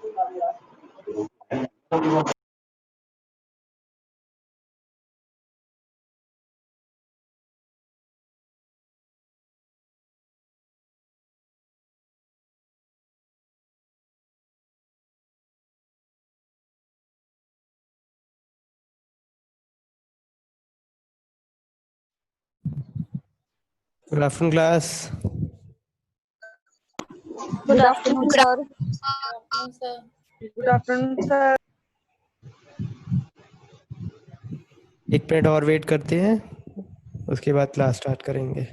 Good afternoon, class. Good afternoon, sir. Good afternoon, sir. एक minute और wait करते हैं, उसके बाद क्लास स्टार्ट करेंगे.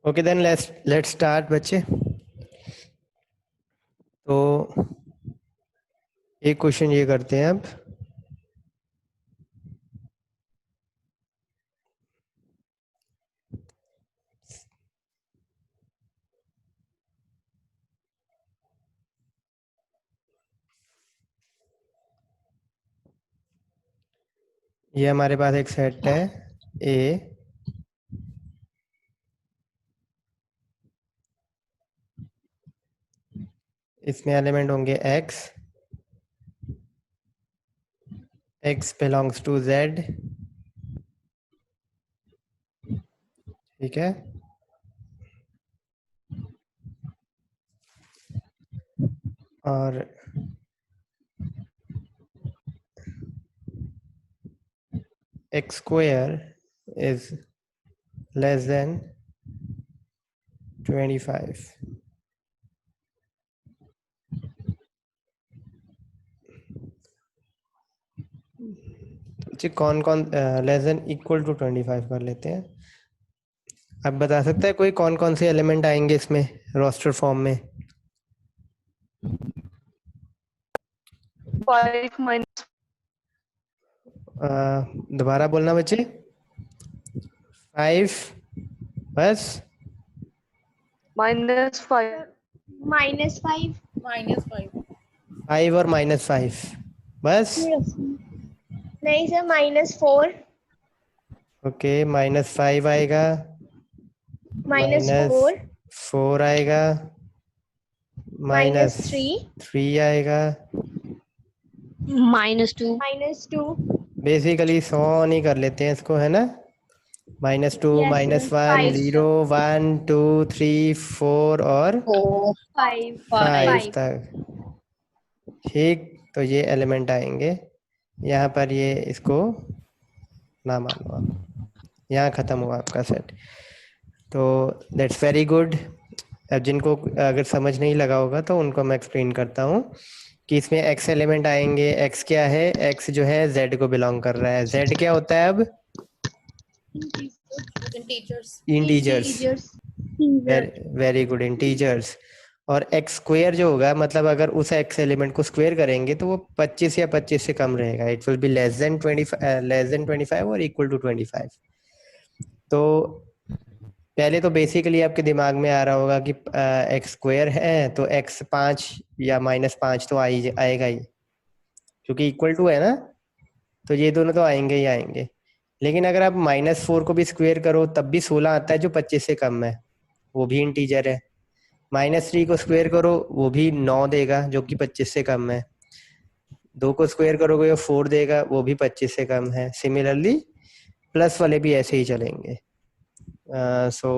Okay, then let's start, बच्चे. तो एक क्वेश्चन ये करते हैं अब. ये हमारे पास एक सेट है A. इसमें एलिमेंट होंगे X. X belongs to Z. ठीक है. और X square is less than 25. कौन कौन लेस देन इक्वल टू 25 कर लेते हैं. अब बता सकता है कोई कौन कौन से एलिमेंट आएंगे इसमें रोस्टर फॉर्म में. 5 minus दोबारा बोलना बच्चे. 5 बस. -5. -5. 5 और -5 बस. नहीं सर, -4. ओके, -5 आएगा. -4. -4 आएगा. -3 आएगा. -2. बेसिकली 100 नहीं कर लेते हैं इसको, है ना. -2 Yes, sir. -1 5, 0 1 2 3 4 और 5 तक. ठीक, तो ये एलिमेंट आएंगे यहाँ पर. ये इसको ना मानो आप. यहाँ ख़त्म हुआ आपका सेट. तो दैट्स वेरी गुड. अब जिनको अगर समझ नहीं लगा होगा तो उनको मैं एक्सप्लेन करता हूँ कि इसमें x एलिमेंट आएंगे. x क्या है? x जो है z को बिलोंग कर रहा है. z क्या होता है अब? इंटीजर्स. Very good, integers. और x स्क्वायर जो होगा, मतलब अगर उस x एलिमेंट को स्क्वायर करेंगे तो वो 25 या 25 से कम रहेगा. It will be less than 25 और इक्वल टू 25. तो पहले तो बेसिकली आपके दिमाग में आ रहा होगा कि x स्क्वायर है तो x 5 या -5 तो आएगा ही. क्योंकि इक्वल टू है ना, तो ये दोनों तो आएंगे ही आएंगे। लेकिन अगर आप -4 को भी स्क्वायर करो तब भी 16 आता है, जो 25 से कम है, वो भी इंटीजर है। -3 को स्क्वायर करो वो भी 9 देगा, जो कि 25 से कम है। 2 को स्क्वायर करोगे वो 4 देगा, वो भी 25 से कम है। सिमिलरली प्लस वाले भी ऐसे ही चलेंगे। So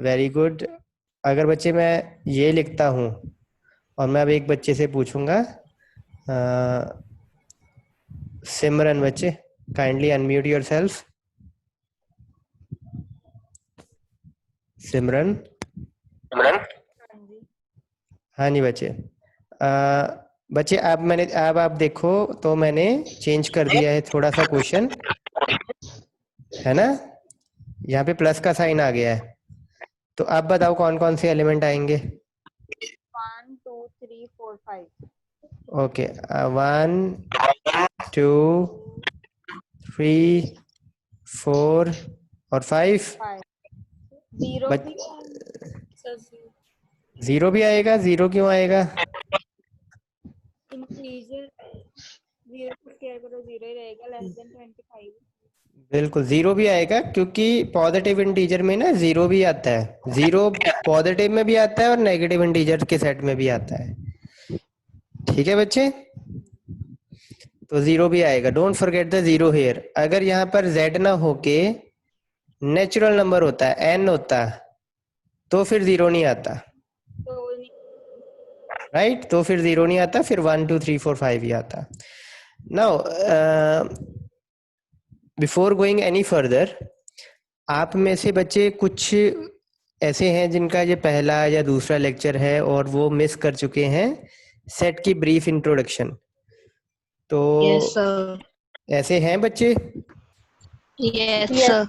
very good. अगर बच्चे मैं ये लिखता हूँ और मैं अब एक बच्चे से पूछूंगा, सिमरन बच्चे काइंडली अनम्यूट योर सेल्फ। सिमरन। हाँ जी बच्चे। बच्चे अब आप देखो तो मैंने चेंज कर दिया है थोड़ा सा क्वेश्चन, है ना। यहाँ पे प्लस का साइन आ गया है। तो आप बताओ कौन कौन से एलिमेंट आएंगे। 1 2 3 4 5। ओके, 1 2 3 4 और 5। 0 बच भी 0 भी आएगा? 0 क्यों आएगा? इंटीजर 0 को स्क्वायर करो 0 ही रहेगा, लेस देन 25। बिल्कुल 0 भी आएगा, क्योंकि पॉजिटिव इंटीजर में ना 0 भी आता है। 0 पॉजिटिव में भी आता है और नेगेटिव इंटीजर के सेट में भी आता है। ठीक है बच्चे, तो 0 भी आएगा। Don't forget the 0 here. अगर यहाँ पर z ना होके नेचुरल नंबर होता है, n होता, तो फिर 0 नहीं आता, राइट। तो फिर 0 नहीं आता, फिर 1 2 3 4 5 ही आता। Now before going any further, आप में से बच्चे कुछ ऐसे हैं जिनका ये पहला या दूसरा लेक्चर है और वो मिस कर चुके हैं सेट की ब्रीफ इंट्रोडक्शन। तो यस सर। ऐसे हैं बच्चे? Yes sir.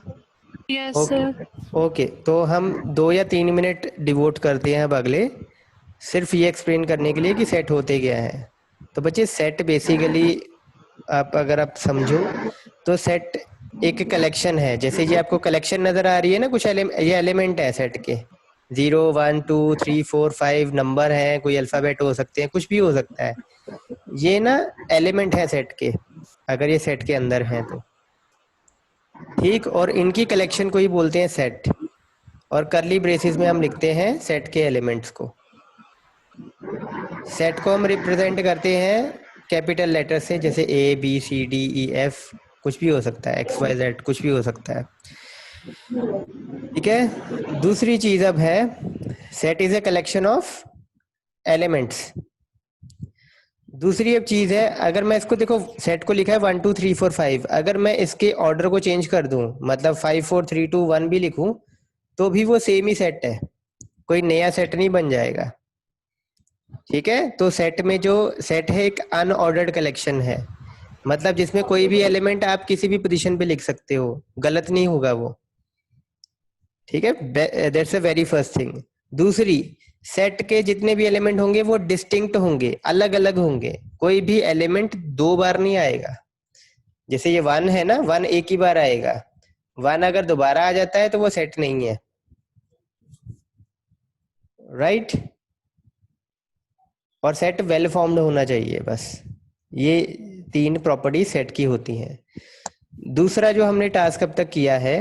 Yes okay okay, तो हम 2 या 3 मिनट डिवोट करते हैं अब अगले, सिर्फ ये एक्सप्लेन करने के लिए कि सेट होते क्या है। तो बच्चे सेट बेसिकली अगर आप समझो तो सेट एक कलेक्शन है। जैसे ये आपको कलेक्शन नजर आ रही है ना, कुछ ये एलिमेंट है सेट के। 0 1 2 3 4 5 नंबर है, कोई अल्फाबेट हो सकते हैं, कुछ भी हो सकता है। ये ना एलिमेंट है सेट के, अगर ये सेट के अंदर हैं तो। ठीक, और इनकी कलेक्शन को ही बोलते हैं सेट, और करली ब्रेसेस में हम लिखते हैं सेट के एलिमेंट्स को। सेट को हम रिप्रेजेंट करते हैं कैपिटल लेटर से, जैसे ABCDEF, कुछ भी हो सकता है, XYZ कुछ भी हो सकता है। ठीक है। दूसरी चीज अब है, set is a collection of elements. दूसरी अब चीज है, अगर मैं इसको देखो, सेट को लिखा है 1 2 3 4 5, अगर मैं इसके ऑर्डर को चेंज कर दूं, मतलब 5 4 3 2 1 भी लिखूं, तो भी वो सेम ही सेट है, कोई नया सेट नहीं बन जाएगा। ठीक है। तो सेट में जो सेट है एक अनऑर्डर्ड कलेक्शन है, मतलब जिसमें कोई भी एलिमेंट आप किसी भी पोजीशन पे लिख सकते हो, गलत नहीं होगा वो। ठीक है, that's a very first thing. दूसरी, सेट के जितने भी एलिमेंट होंगे वो डिस्टिंक्ट होंगे, अलग अलग होंगे, कोई भी एलिमेंट 2 बार नहीं आएगा। जैसे ये 1 है ना, 1 एक ही बार आएगा, 1 अगर दोबारा आ जाता है तो वो सेट नहीं है, राइट। और सेट वेल फॉर्म्ड होना चाहिए, बस ये 3 प्रॉपर्टी सेट की होती हैं। दूसरा जो हमने टास्क अब तक किया है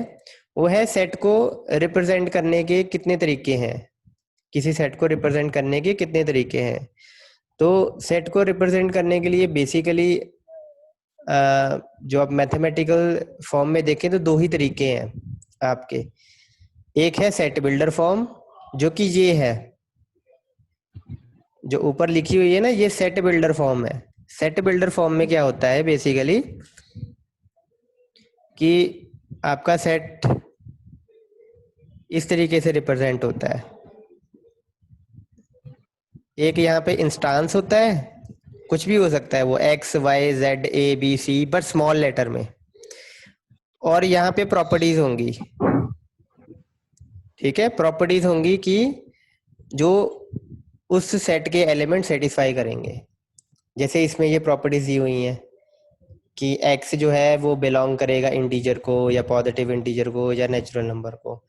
वो है सेट को रिप्रेजेंट करने के कितने तरीके हैं, किसी सेट को रिप्रेजेंट करने के कितने तरीके हैं। तो सेट को रिप्रेजेंट करने के लिए बेसिकली जो आप मैथमेटिकल फॉर्म में देखें तो 2 ही तरीके हैं आपके। एक है सेट बिल्डर फॉर्म, जो कि ये है, जो ऊपर लिखी हुई है ना, ये सेट बिल्डर फॉर्म है। सेट बिल्डर फॉर्म में क्या होता है बेसिकली कि आपका सेट इस तरीके से रिप्रेजेंट होता है। एक यहाँ पे इंस्टांस होता है, कुछ भी हो सकता है वो, XYZ ABC, पर स्मॉल लेटर में। और यहाँ पे प्रॉपर्टीज होंगी। ठीक है, प्रॉपर्टीज होंगी कि जो उस सेट के एलिमेंट सेटिस्फाई करेंगे। जैसे इसमें ये प्रॉपर्टीज दी हुई हैं कि x जो है वो बिलोंग करेगा इंटीजर को, या पॉजिटिव इंटीजर को, या नेचुरल नंबर को।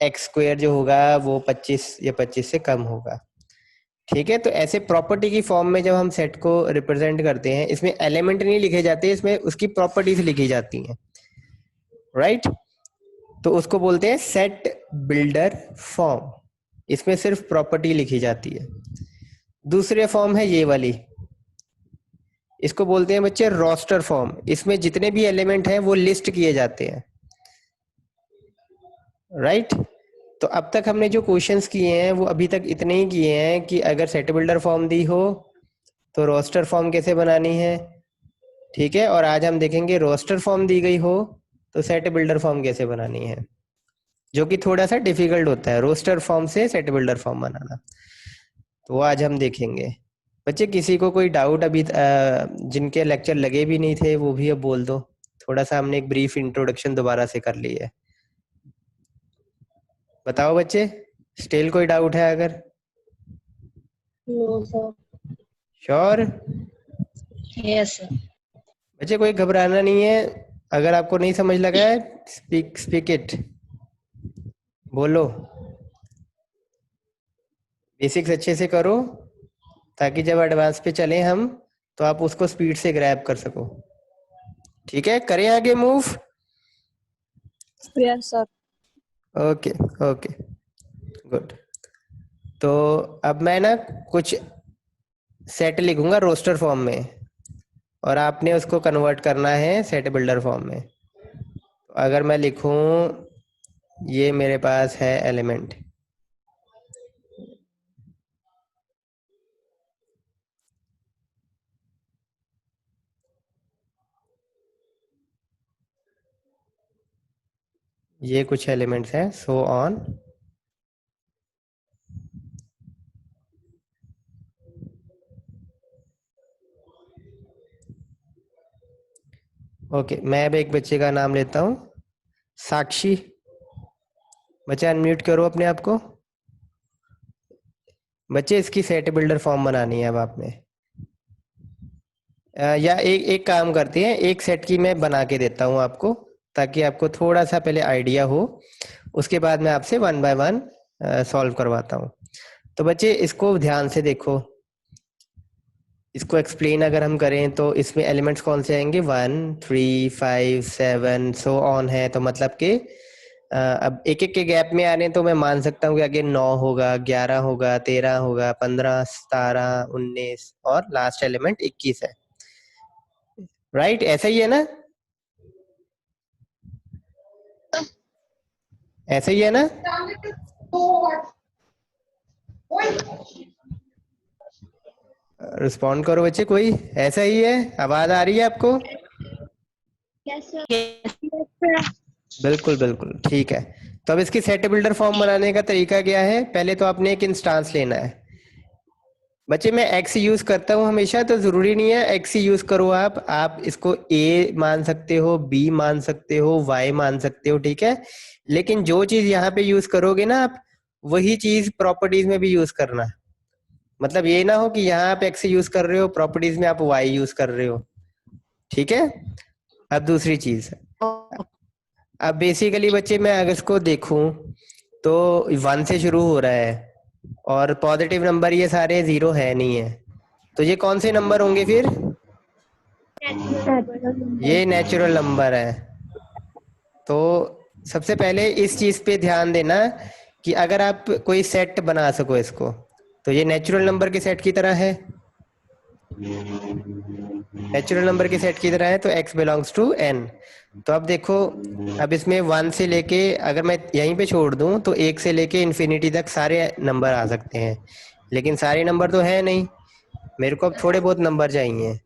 x स्क्वायर जो होगा वो 25 या 25 से कम होगा। ठीक है, तो ऐसे प्रॉपर्टी की फॉर्म में जब हम सेट को रिप्रेजेंट करते हैं, इसमें एलिमेंट नहीं लिखे जाते, इसमें उसकी प्रॉपर्टीज लिखी जाती हैं, राइट। तो उसको बोलते हैं सेट बिल्डर फॉर्म, इसमें सिर्फ प्रॉपर्टी लिखी जाती है। दूसरे फॉर्म है ये वाली, इसको बोलते हैं बच्चे रोस्टर फॉर्म, इसमें जितने भी एलिमेंट हैं वो लिस्ट किए जाते हैं, राइट। तो अब तक हमने जो क्वेश्चंस किए हैं वो अभी तक इतने ही किए हैं कि अगर सेट बिल्डर फॉर्म दी हो तो रोस्टर फॉर्म कैसे बनानी है, ठीक है। और आज हम देखेंगे रोस्टर फॉर्म दी गई हो तो सेट बिल्डर फॉर्म कैसे बनानी है, जो कि थोड़ा सा डिफिकल्ट होता है रोस्टर फॉर्म से सेट बिल्डर फॉर्म बनाना। तो वो आज हम देखेंगे। बच्चे किसी को कोई डाउट अभी जिनके लेक्चर लगे भी नहीं थे वो भी अब बोल दो, थोड़ा सा हमने एक ब्रीफ इंट्रोडक्शन दोबारा से कर ली है। बताओ बच्चे, स्टिल कोई डाउट है अगर? No sir. Sure? Yes sir. बच्चे कोई घबराना नहीं है, अगर आपको नहीं समझ लगा है स्पीक इट, बोलो। बेसिक्स अच्छे से करो ताकि जब एडवांस पे चले हम तो आप उसको स्पीड से ग्रैब कर सको, ठीक है। करें आगे move? Yes sir. Okay okay good. तो अब मैं ना कुछ सेट लिखूंगा रोस्टर फॉर्म में और आपने उसको कन्वर्ट करना है सेट बिल्डर फॉर्म में। तो अगर मैं लिखूं ये मेरे पास है एलिमेंट, ये कुछ एलिमेंट्स हैं, सो ऑन। ओके, मैं अब एक बच्चे का नाम लेता हूँ, साक्षी। बच्चे अनम्यूट करो अपने आप को। बच्चे इसकी सेट बिल्डर फॉर्म बनानी है अब आपने। या एक काम करते हैं, एक सेट की मैं बना के देता हूँ आपको ताकि आपको थोड़ा सा पहले आइडिया हो, उसके बाद मैं आपसे वन बाय वन सॉल्व करवाता हूँ। तो बच्चे इसको ध्यान से देखो, इसको एक्सप्लेन अगर हम करें तो इसमें एलिमेंट्स कौन से आएंगे, 1 3 5 7 सो ऑन है। तो मतलब कि अब एक एक के गैप में आने तो मैं मान सकता हूँ कि आगे 9 होगा, 11 होगा, 13 होगा, 15 17 19 और लास्ट एलिमेंट 21 है, राइट। ऐसा ही है ना, ऐसा ही है ना? रिस्पॉन्ड करो बच्चे, कोई ऐसा ही है? आवाज आ रही है आपको? Yes sir. बिल्कुल बिल्कुल ठीक है। तो अब इसकी सेट बिल्डर फॉर्म बनाने का तरीका क्या है, पहले तो आपने एक इंस्टांस लेना है। बच्चे मैं एक्स यूज करता हूँ हमेशा, तो जरूरी नहीं है एक्स यूज करो आप इसको ए मान सकते हो, बी मान सकते हो, वाई मान सकते हो, ठीक है। लेकिन जो चीज यहाँ पे यूज करोगे ना आप, वही चीज प्रॉपर्टीज में भी यूज करना। मतलब ये ना हो कि यहाँ आप एक्स यूज कर रहे हो, प्रॉपर्टीज में आप वाई यूज कर रहे हो, ठीक है। अब दूसरी चीज, अब बेसिकली बच्चे मैं अगर इसको देखूं तो 1 से शुरू हो रहा है और पॉजिटिव नंबर ये सारे 0 है नहीं है, तो ये कौन से नंबर होंगे फिर? ये नेचुरल नंबर है। तो सबसे पहले इस चीज पे ध्यान देना कि अगर आप कोई सेट बना सको इसको, तो ये नेचुरल नंबर के सेट की तरह है, नेचुरल नंबर के सेट की तरह है, तो x बिलोंग्स टू n। तो अब देखो, अब इसमें 1 से लेके अगर मैं यहीं पे छोड़ दूं तो 1 से लेके इन्फिनिटी तक सारे नंबर आ सकते हैं, लेकिन सारे नंबर तो है नहीं, मेरे को अब थोड़े बहुत नंबर चाहिए।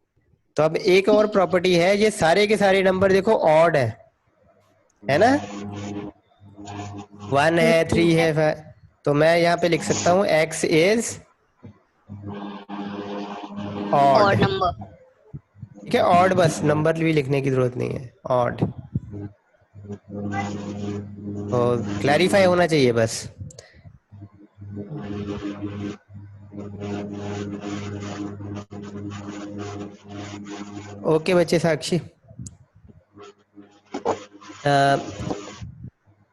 तो अब एक और प्रॉपर्टी है, ये सारे के सारे नंबर देखो ऑड है ना, 1 है, 3 है, 5। तो मैं यहाँ पे लिख सकता हूँ x is odd, odd number. ठीक है, ऑड, बस नंबर भी लिखने की जरूरत नहीं है, ऑड। और क्लैरिफाई होना चाहिए बस। ओके बच्चे, साक्षी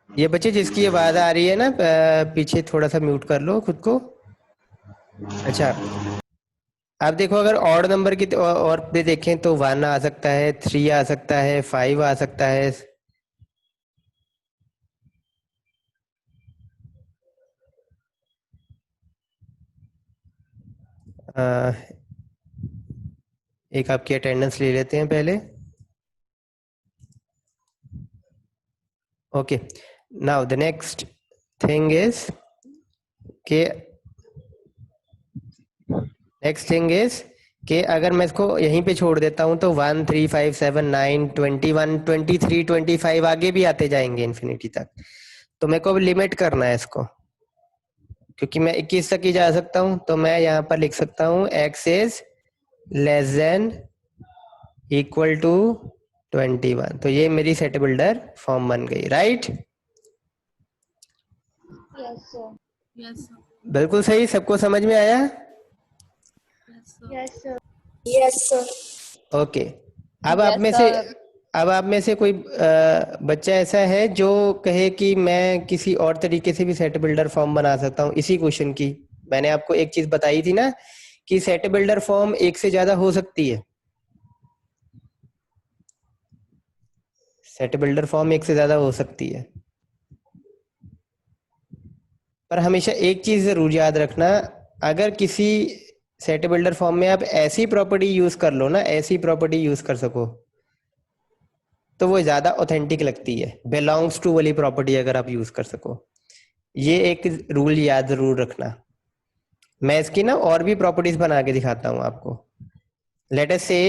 ये बच्चे जिसकी आवाज आ रही है ना पीछे, थोड़ा सा म्यूट कर लो खुद को। अच्छा, अब देखो अगर ऑड नंबर की और पे देखें तो 1 आ सकता है, 3 आ सकता है, 5 आ सकता है। आ, एक आपकी अटेंडेंस ले लेते हैं पहले। Okay, now the next thing is के कि अगर मैं इसको यहीं पे छोड़ देता हूं तो 1 3 5 7 9 21 23 25 आगे भी आते जाएंगे इन्फिनिटी तक। तो मेरे को अब लिमिट करना है इसको, क्योंकि मैं 21 तक ही जा सकता हूं। तो मैं यहाँ पर लिख सकता हूँ x is less than equal to 21। तो ये मेरी सेट बिल्डर फॉर्म बन गई, right? Yes sir. Yes sir. बिल्कुल सही, सबको समझ में आया? Yes sir. Yes sir. Okay, अब आप में से कोई बच्चा ऐसा है जो कहे कि मैं किसी और तरीके से भी सेट बिल्डर फॉर्म बना सकता हूँ इसी क्वेश्चन की? मैंने आपको एक चीज बताई थी ना कि सेट बिल्डर फॉर्म एक से ज्यादा हो सकती है। सेट बिल्डर फॉर्म एक से ज्यादा हो सकती है, पर हमेशा एक चीज जरूर याद रखना, अगर किसी सेट बिल्डर फॉर्म में आप ऐसी प्रॉपर्टी यूज कर लो ना, ऐसी प्रॉपर्टी यूज कर सको, तो वो ज्यादा ऑथेंटिक लगती है। बिलोंग्स टू वाली प्रॉपर्टी अगर आप यूज कर सको, ये एक रूल याद जरूर रखना। मैं इसकी ना और भी प्रॉपर्टीज बना के दिखाता हूं आपको। लेट अस से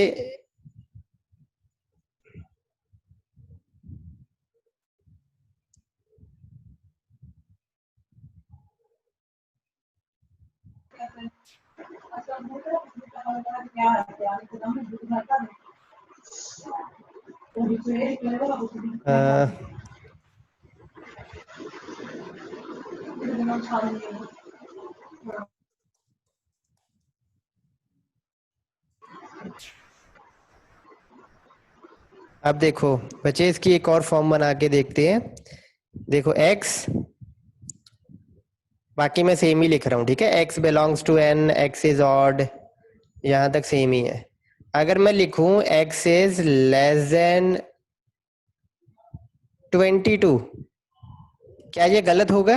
अब देखो बच्चे, इसकी एक और फॉर्म बना के देखते हैं। देखो x, बाकी मैं सेम ही लिख रहा हूँ, ठीक है? x belongs to n, x is odd, यहां तक सेम ही है। अगर मैं लिखूं x इज लेस देन 22, क्या ये गलत होगा?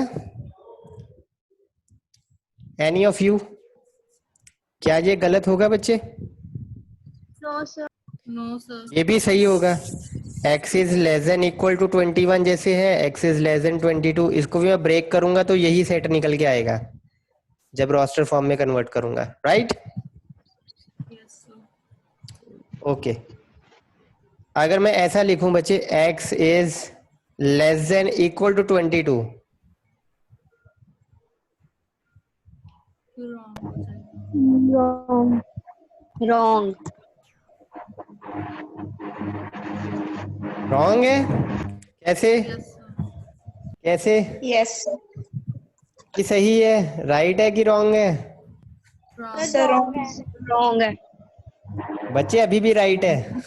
एनी ऑफ यू, क्या ये गलत होगा बच्चे? No sir. No sir. ये भी सही होगा। x is less than equal to 21 जैसे है, x इज लेस देन 22, इसको भी मैं ब्रेक करूंगा तो यही सेट निकल के आएगा जब रोस्टर फॉर्म में कन्वर्ट करूंगा, राइट? Yes sir. ओके, अगर मैं ऐसा लिखूं बच्चे x is less than equal to 22, wrong हो जाएगा। रॉन्ग। रॉन्ग है? कैसे? Yes sir. कैसे यस कि सही है? राइट है कि रॉन्ग है? रॉन्ग। सर। रॉन्ग है। बच्चे अभी भी राइट है,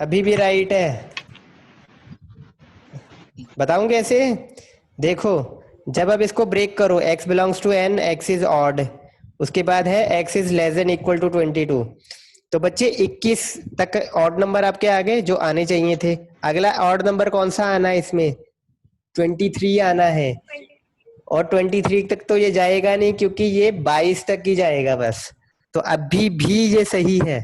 अभी भी राइट है। बताऊं कैसे? देखो, जब अब इसको ब्रेक करो, x belongs to n, x is odd, उसके बाद है x is less than equal to 22, तो बच्चे 21 तक ऑड नंबर आपके आ गए जो आने चाहिए थे। अगला ऑड नंबर कौन सा आना है इसमें? 23 आना है। और 23 तक तो ये जाएगा नहीं, क्योंकि ये 22 तक ही जाएगा बस। तो अभी भी ये सही है,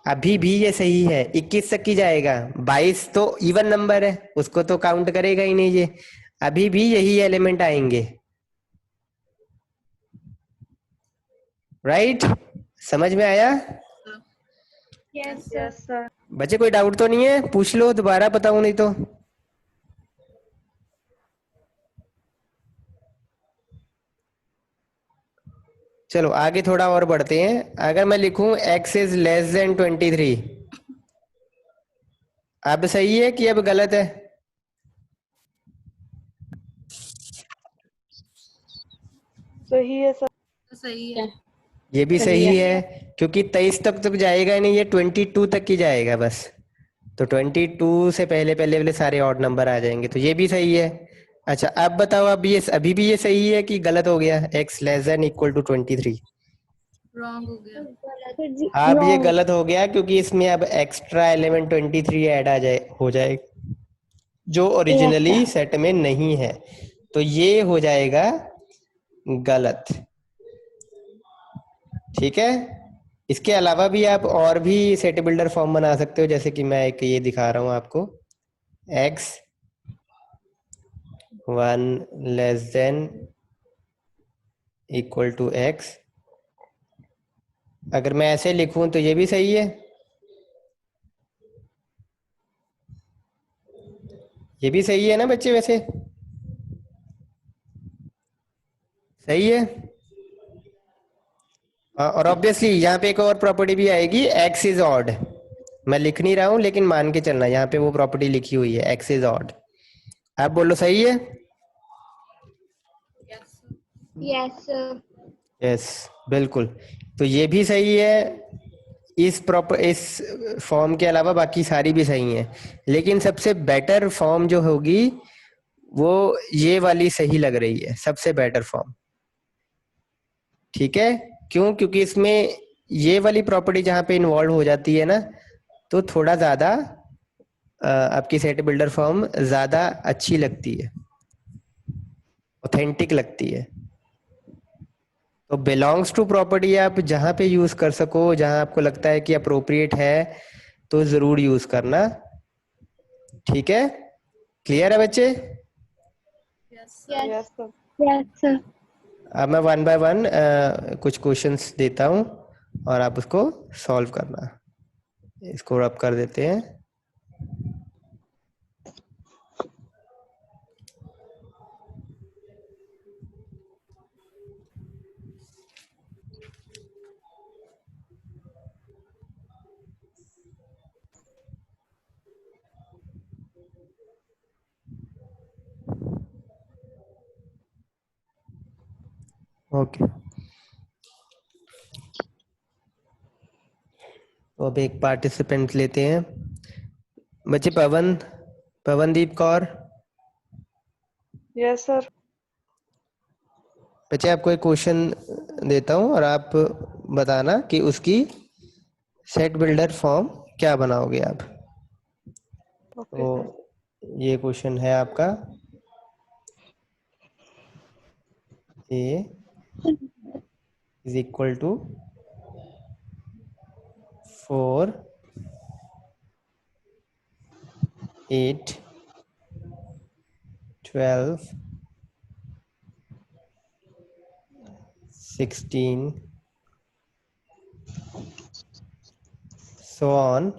अभी भी ये सही है, 21 तक ही जाएगा। 22 तो इवन नंबर है, उसको तो काउंट करेगा ही नहीं ये। अभी भी यही एलिमेंट आएंगे, राइट? समझ में आया? Yes sir. बच्चे कोई डाउट तो नहीं है? पूछ लो, दोबारा बताऊं नहीं तो। चलो आगे थोड़ा और बढ़ते हैं। अगर मैं लिखूं x इज लेस देन 23, अब सही है कि अब गलत है? सही है सर। सही है। ये भी सही है, क्योंकि 23 तक जाएगा नहीं, ये 22 तक ही जाएगा बस। तो 22 से पहले पहले वाले सारे ऑड नंबर आ जाएंगे, तो ये भी सही है। अच्छा अब बताओ, अब ये अभी भी ये सही है कि गलत हो गया? x less than equal to 23। Wrong हो गया। अब ये गलत हो गया क्योंकि इसमें अब एक्स्ट्रा एलिमेंट 23 ऐड आ जाए हो जाए, जो ओरिजिनली सेट में नहीं है, तो ये हो जाएगा गलत। ठीक है। इसके अलावा भी आप और भी सेट बिल्डर फॉर्म बना सकते हो, जैसे कि मैं एक ये दिखा रहा हूं आपको, x 1 less than equal to x। अगर मैं ऐसे लिखूं तो ये भी सही है, ये भी सही है ना बच्चे? वैसे सही है। और ऑब्वियसली यहाँ पे एक और प्रॉपर्टी भी आएगी, x इज ऑड। मैं लिख नहीं रहा हूं लेकिन मान के चलना, यहाँ पे वो प्रॉपर्टी लिखी हुई है, x इज ऑड। आप बोलो सही है? Yes, sir. यस बिल्कुल, तो ये भी सही है। इस फॉर्म के अलावा बाकी सारी भी सही हैं, लेकिन सबसे बेटर फॉर्म जो होगी वो ये वाली सही लग रही है, सबसे बेटर फॉर्म। ठीक है, क्यों? क्योंकि इसमें ये वाली प्रॉपर्टी जहाँ पे इन्वॉल्व हो जाती है ना, तो थोड़ा ज्यादा आपकी सेट बिल्डर फॉर्म ज्यादा अच्छी लगती है, ऑथेंटिक लगती है। तो बिलोंग्स टू प्रॉपर्टी आप जहां पे यूज कर सको, जहां आपको लगता है कि अप्रोप्रिएट है, तो जरूर यूज करना। ठीक है, क्लियर है बच्चे? Yes Yes, yes, sir. अब मैं वन बाय वन कुछ क्वेश्चंस देता हूं और आप उसको सॉल्व करना। इसको रब कर देते हैं। ओके, तो अब एक पार्टिसिपेंट लेते हैं बच्चे। पवनदीप कौर। Yes sir. बच्चे आपको एक क्वेश्चन देता हूं और आप बताना कि उसकी सेट बिल्डर फॉर्म क्या बनाओगे आप। ओके तो सर। ये क्वेश्चन है आपका, a is equal to 4 8 12 16 so on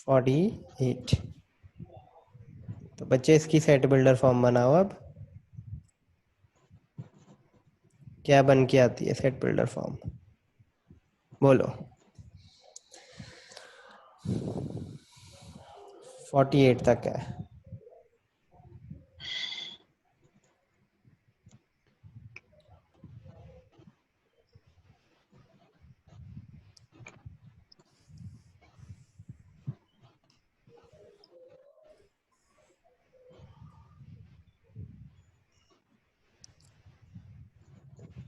48। तो बच्चे इसकी सेट बिल्डर फॉर्म बनाओ। अब क्या बन के आती है सेट बिल्डर फॉर्म, बोलो। 48 तक है।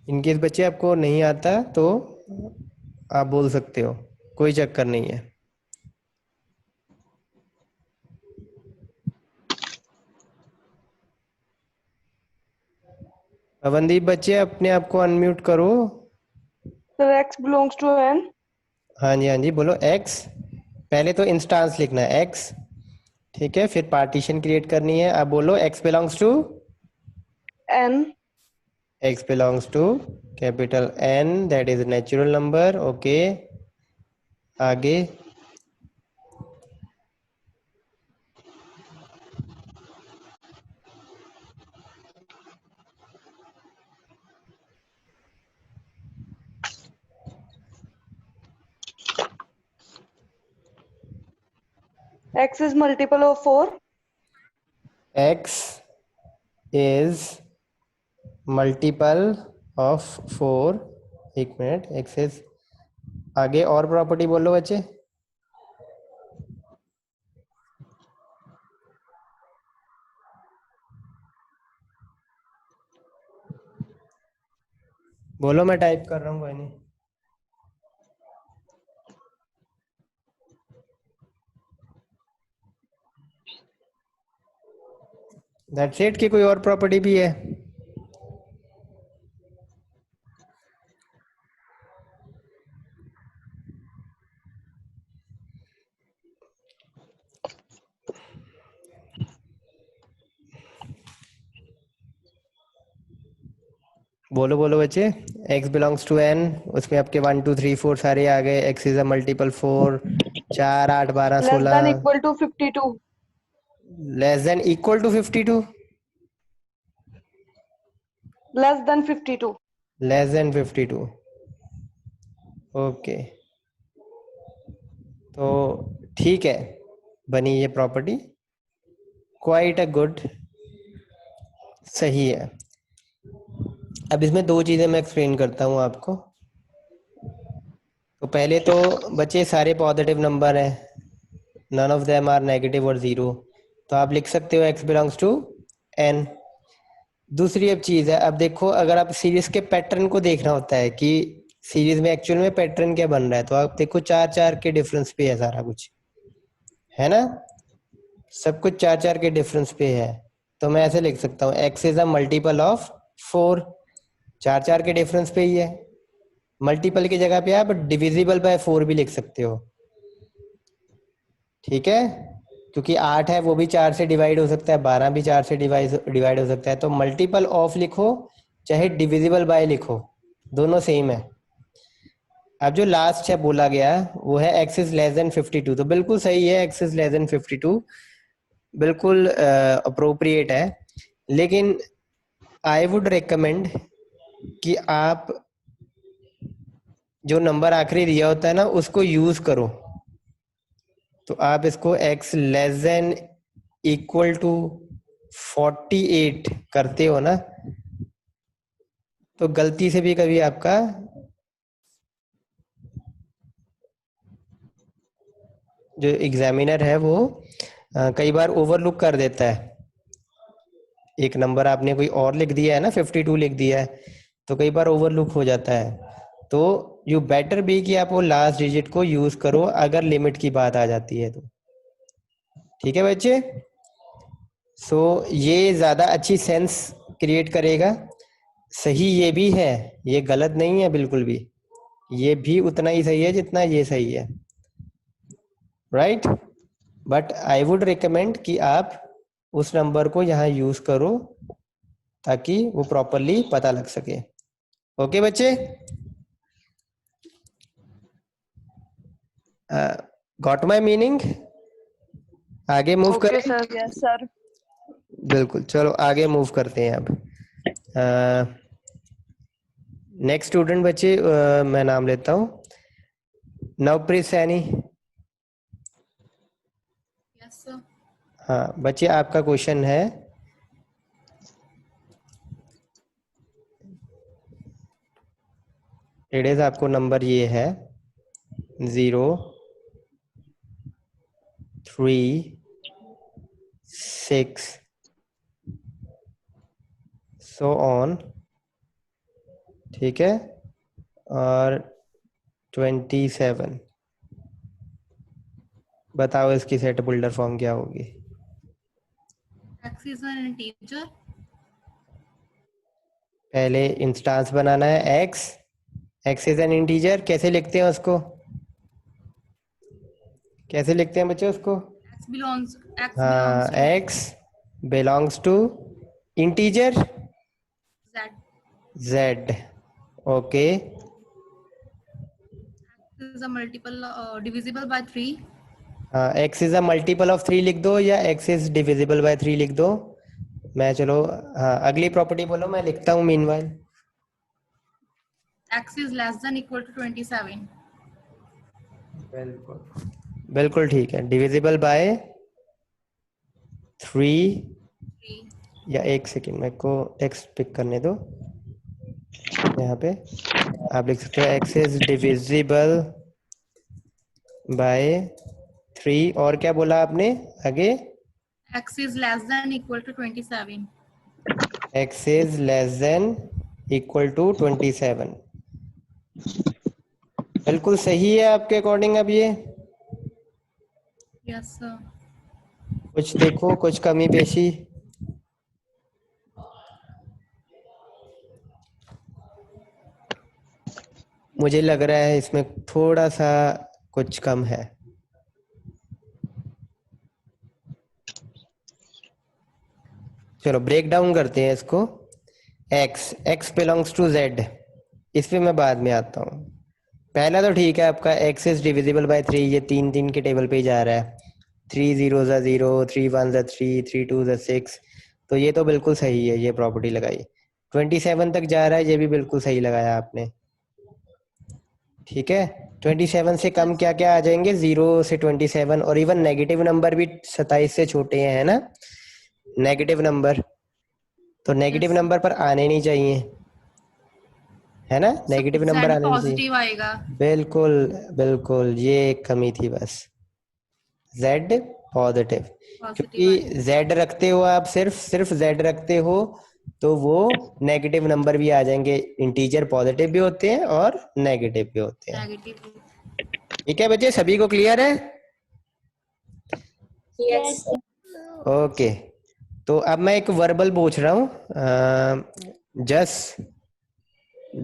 इनकेस बच्चे आपको नहीं आता तो आप बोल सकते हो, कोई चक्कर नहीं है। अवनदीप बच्चे अपने आप को अनम्यूट करो। Sir x belongs to n। हाँ जी हाँ जी, बोलो x। पहले तो इंस्टांस लिखना है x, ठीक है, फिर पार्टीशन क्रिएट करनी है। अब बोलो x belongs to n। x belongs to capital N, that is natural number. Okay, आगे। x is multiple of 4। x is multiple of 4। एक मिनट, x इज आगे और प्रॉपर्टी बोलो बच्चे। बोलो, मैं टाइप कर रहा हूँ, कोई नहीं। दैट्स इट कि कोई और प्रॉपर्टी भी है? बोलो बोलो बच्चे। x बिलोंग्स टू n, उसमें आपके 1 2 3 4 सारे आ गए। x is a multiple 4, 4 8 12 Less than 16। equal to 52. Less than equal to 52। Less than 52. Less than 52। Okay, तो ठीक है, बनी ये प्रॉपर्टी, क्वाइट अ गुड, सही है। अब इसमें दो चीज़ें मैं एक्सप्लेन करता हूँ आपको। तो पहले तो बच्चे सारे पॉजिटिव नंबर हैं, none of them are negative और ज़ीरो, तो आप लिख सकते हो x बिलोंग्स टू n। दूसरी अब चीज़ है, अब देखो, अगर आप सीरीज के पैटर्न को देखना होता है कि सीरीज में एक्चुअल में पैटर्न क्या बन रहा है, तो आप देखो 4 4 के डिफरेंस पे है सारा कुछ, है ना? सब कुछ 4 4 के डिफरेंस पे है। तो मैं ऐसे लिख सकता हूँ x is a multiple of 4, 4 4 के डिफरेंस पे ही है। मल्टीपल की जगह पे आप डिविजिबल बाय 4 भी लिख सकते हो, ठीक है? क्योंकि 8 है वो भी 4 से डिवाइड हो सकता है, 12 भी 4 से डिवाइड हो सकता है। तो मल्टीपल ऑफ लिखो चाहे डिविजिबल बाय लिखो, दोनों सेम है। अब जो लास्ट है बोला गया वो है x इज लेस देन 52, तो बिल्कुल सही है, x इज लेस देन 52 बिल्कुल अप्रोप्रिएट है। लेकिन आई वुड रिकमेंड कि आप जो नंबर आखिरी दिया होता है ना उसको यूज करो। तो आप इसको x less than equal to 48 करते हो ना, तो गलती से भी कभी आपका जो एग्जामिनर है वो कई बार ओवरलुक कर देता है। एक नंबर आपने कोई और लिख दिया है ना, 52 लिख दिया है, तो कई बार ओवरलुक हो जाता है। तो यू बेटर बी कि आप वो लास्ट डिजिट को यूज करो अगर लिमिट की बात आ जाती है तो, ठीक है बच्चे? सो ये ज़्यादा अच्छी सेंस क्रिएट करेगा। सही ये भी है, ये गलत नहीं है बिल्कुल भी, ये भी उतना ही सही है जितना ये सही है, right? But I would recommend कि आप उस नंबर को यहाँ यूज करो ताकि वो प्रॉपरली पता लग सके। ओके बच्चे, गॉट माई मीनिंग? आगे मूव Okay, करें? sir. Yes, sir. बिल्कुल, चलो आगे मूव करते हैं अब। नेक्स्ट स्टूडेंट बच्चे, मैं नाम लेता हूँ नवप्रीत सैनी। Yes, sir. हाँ बच्चे, आपका क्वेश्चन है इट आपको नंबर ये है 0 3 6 सो ऑन, ठीक है, और 27। बताओ इसकी सेट बिल्डर फॉर्म क्या होगी? X is an integer. पहले इंस्टांस बनाना है x इज एन इंटीजर। कैसे लिखते हैं उसको, कैसे लिखते हैं बच्चे उसको? X हाँ, belongs to x belongs to integer Z. z। Okay, Is a multiple divisible by 3. हाँ, x is a multiple of 3 लिख दो या x इज डिविजिबल बाय 3 लिख दो। मैं चलो, हाँ अगली प्रॉपर्टी बोलो, मैं लिखता हूँ meanwhile. X is less than equal to 27. बिल्कुल बिल्कुल ठीक है, डिविजिबल बाय 3। 3. या एक सेकेंड, मेरे को टेक्स्ट पिक करने दो। यहाँ पे आप लिख सकते हो x इज डिविजिबल बाय 3 और क्या बोला आपने आगे? X is less than equal to 27. x is less than equal to 27। बिल्कुल सही है आपके अकॉर्डिंग। अब ये Yes, sir. कुछ देखो, कुछ कमी पेशी। मुझे लग रहा है इसमें थोड़ा सा कुछ कम है। चलो ब्रेक डाउन करते हैं इसको। x बिलोंग्स टू z, इस पे मैं बाद में आता हूँ। पहला तो ठीक है आपका, x इज डिविजिबल बाय 3, ये 3 3 के टेबल पे ही जा रहा है। 3 0 ज़ा 0, 3 1 ज़ा 3, 3 2 ज़ा 6, तो ये तो बिल्कुल सही है, ये प्रॉपर्टी लगाई। 27 तक जा रहा है, ये भी बिल्कुल सही लगाया आपने। ठीक है, 27 से कम क्या क्या आ जाएंगे? 0 से 27, और इवन नेगेटिव नंबर भी 27 से छोटे हैं, है ना? नेगेटिव नंबर तो नेगेटिव Yes, sir. नंबर पर आने नहीं चाहिए, है ना? So नेगेटिव Z नंबर आने नहीं चाहिए। positive आएगा. बिल्कुल बिल्कुल, ये एक कमी थी बस। z पॉजिटिव, Positive क्योंकि आएगा. z रखते हो आप, सिर्फ z रखते हो तो वो नेगेटिव नंबर भी आ जाएंगे। इंटीजर पॉजिटिव भी होते हैं और नेगेटिव भी होते हैं। Negative. ठीक है बच्चे, सभी को क्लियर है? Yes. ओके, तो अब मैं एक वर्बल पूछ रहा हूँ।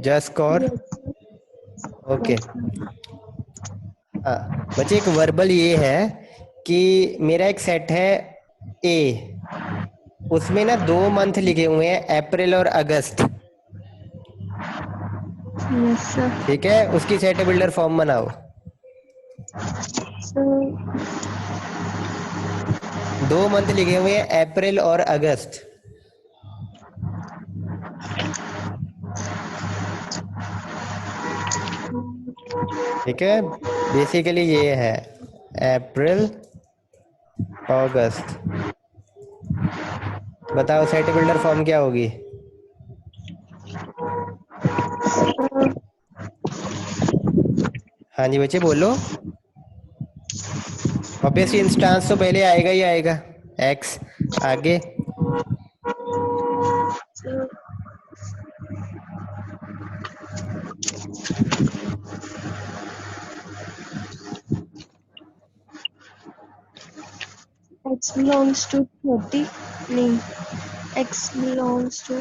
जस कौर। ओके, हाँ बच्चे, एक वर्बल ये है कि मेरा एक सेट है ए, उसमें ना 2 मंथ लिखे हुए हैं, अप्रैल और अगस्त। Yes, sir. ठीक है, उसकी सेट बिल्डर फॉर्म बनाओ। So, 2 मंथ लिखे हुए हैं, अप्रैल और अगस्त। ठीक है, बेसिकली ये है अप्रैल अगस्त। बताओ सेट बिल्डर फॉर्म क्या होगी? हाँ जी बच्चे बोलो। ऑब्वियसली इंस्टांस तो पहले आएगा ही आएगा, एक्स आगे। X belongs to 30. नहीं, X belongs to.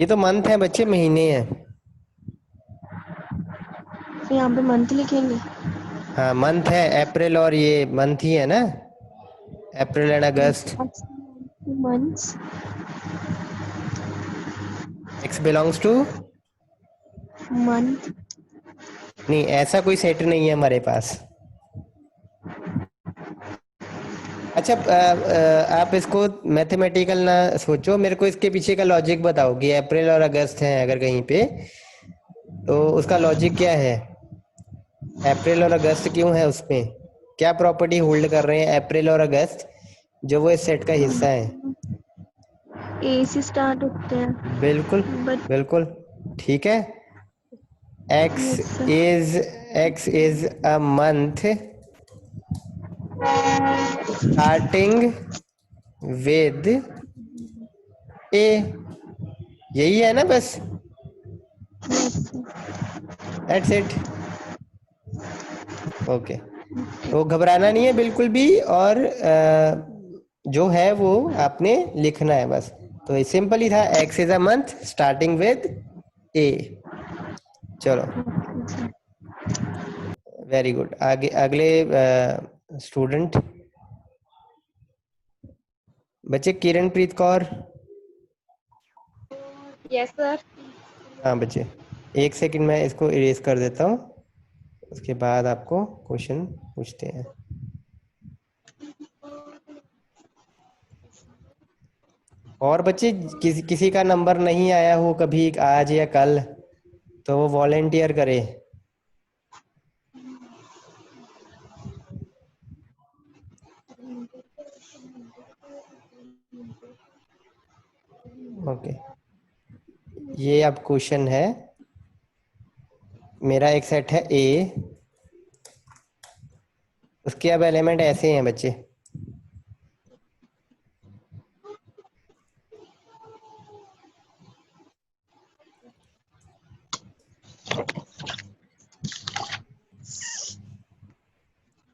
ये तो मंथ है बच्चे, महीने हैं। यहाँ पे मंथ लिखेंगे. हाँ मंथ है, अप्रैल और ये मंथ ही है ना, April and August. X belongs to months. X belongs to, Month. नहीं ऐसा कोई सेट नहीं है हमारे पास। अच्छा आप इसको मैथमेटिकल ना सोचो, मेरे को इसके पीछे का लॉजिक बताओ कि अप्रैल और अगस्त है अगर कहीं पे, तो उसका लॉजिक क्या है? अप्रैल और अगस्त क्यों है उसमें? क्या प्रॉपर्टी होल्ड कर रहे हैं अप्रैल और अगस्त जो वो इस सेट का हिस्सा है? A से स्टार्ट होते हैं. बिल्कुल But बिल्कुल, ठीक है। X yes, sir. Is a month starting with A, यही है ना बस, Yes, sir. That's it. Okay, तो घबराना नहीं है बिल्कुल भी, और जो है वो आपने लिखना है बस। तो सिंपल ही था, X is a month starting with A. चलो वेरी गुड, आगे अगले स्टूडेंट बच्चे। किरणप्रीत कौर। Yes, sir. हाँ बच्चे, 1 सेकंड मैं इसको इरेज कर देता हूँ, उसके बाद आपको क्वेश्चन पूछते हैं। और बच्चे किसी का नंबर नहीं आया हो कभी आज या कल, तो वो वॉलेंटियर करे। ओके, ये अब क्वेश्चन है, मेरा एक सेट है ए, उसके अब एलिमेंट ऐसे हैं बच्चे।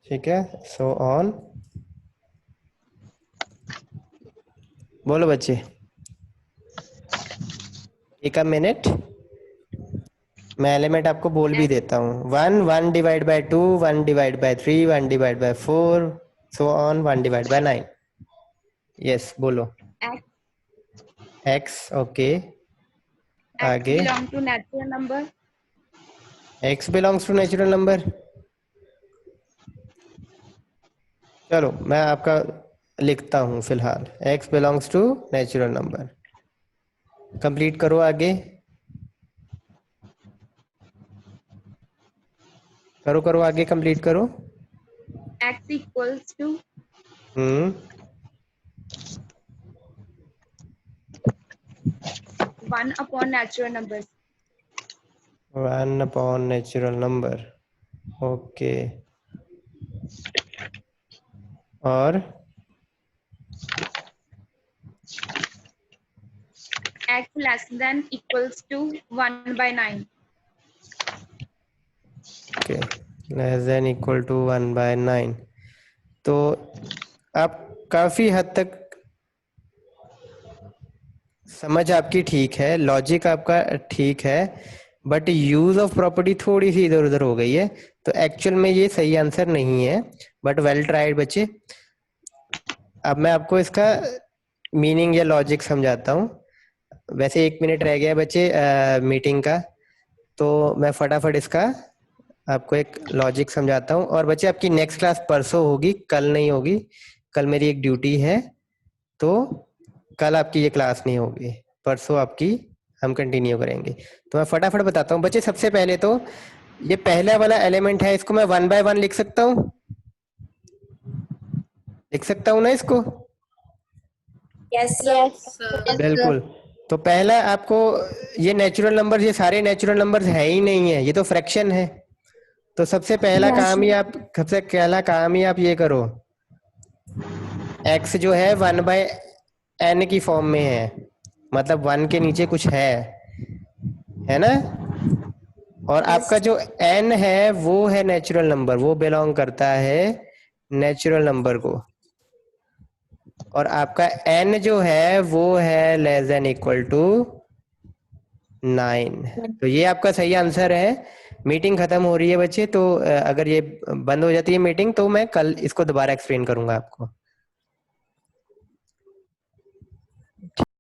ठीक है, सो ऑन। बोलो बच्चे, एक मिनट, मैं एलिमेंट आपको बोल भी देता हूँ। 1 1/2, 1/3, 1/4, सो ऑन, 1/9। यस बोलो। x, okay. आगे belong to natural number. x belongs to natural number. चलो मैं आपका लिखता हूँ फिलहाल, x belongs to natural number. Complete करो आगे, करो करो आगे, कंप्लीट करो। X equals to 1 upon natural numbers. 1 upon natural number, okay. और X less than equals to 1/9. Okay, less than equal to 1/9। तो आप काफी हद तक समझ आपकी ठीक है, लॉजिक आपका ठीक है, बट यूज ऑफ प्रॉपर्टी थोड़ी सी इधर उधर हो गई है। तो एक्चुअल में ये सही आंसर नहीं है, बट वेल ट्राइड बच्चे। अब मैं आपको इसका मीनिंग या लॉजिक समझाता हूँ। वैसे 1 मिनट रह गया बच्चे मीटिंग का, तो मैं फटाफट इसका आपको एक लॉजिक समझाता हूँ। और बच्चे आपकी नेक्स्ट क्लास परसों होगी, कल नहीं होगी। कल मेरी एक ड्यूटी है, तो कल आपकी ये क्लास नहीं होगी, परसों आपकी हम कंटिन्यू करेंगे। तो मैं फटाफट बताता हूँ बच्चे। सबसे पहले तो ये पहला वाला एलिमेंट है, इसको मैं 1/1 लिख सकता हूँ, लिख सकता हूँ ना इसको? यस बिल्कुल। तो पहला आपको, ये नेचुरल नंबर, ये सारे नेचुरल नंबर्स है ही नहीं है, ये तो फ्रैक्शन है। तो सबसे पहला काम ही आप ये करो, x जो है 1/n की फॉर्म में है, मतलब 1 के नीचे कुछ है ना। और आपका जो n है वो है नेचुरल नंबर, वो बिलोंग करता है नेचुरल नंबर को। और आपका n जो है वो है लेस देन इक्वल टू 9। तो ये आपका सही आंसर है। मीटिंग खत्म हो रही है बच्चे, तो अगर ये बंद हो जाती है मीटिंग, तो मैं कल इसको दोबारा एक्सप्लेन करूंगा आपको।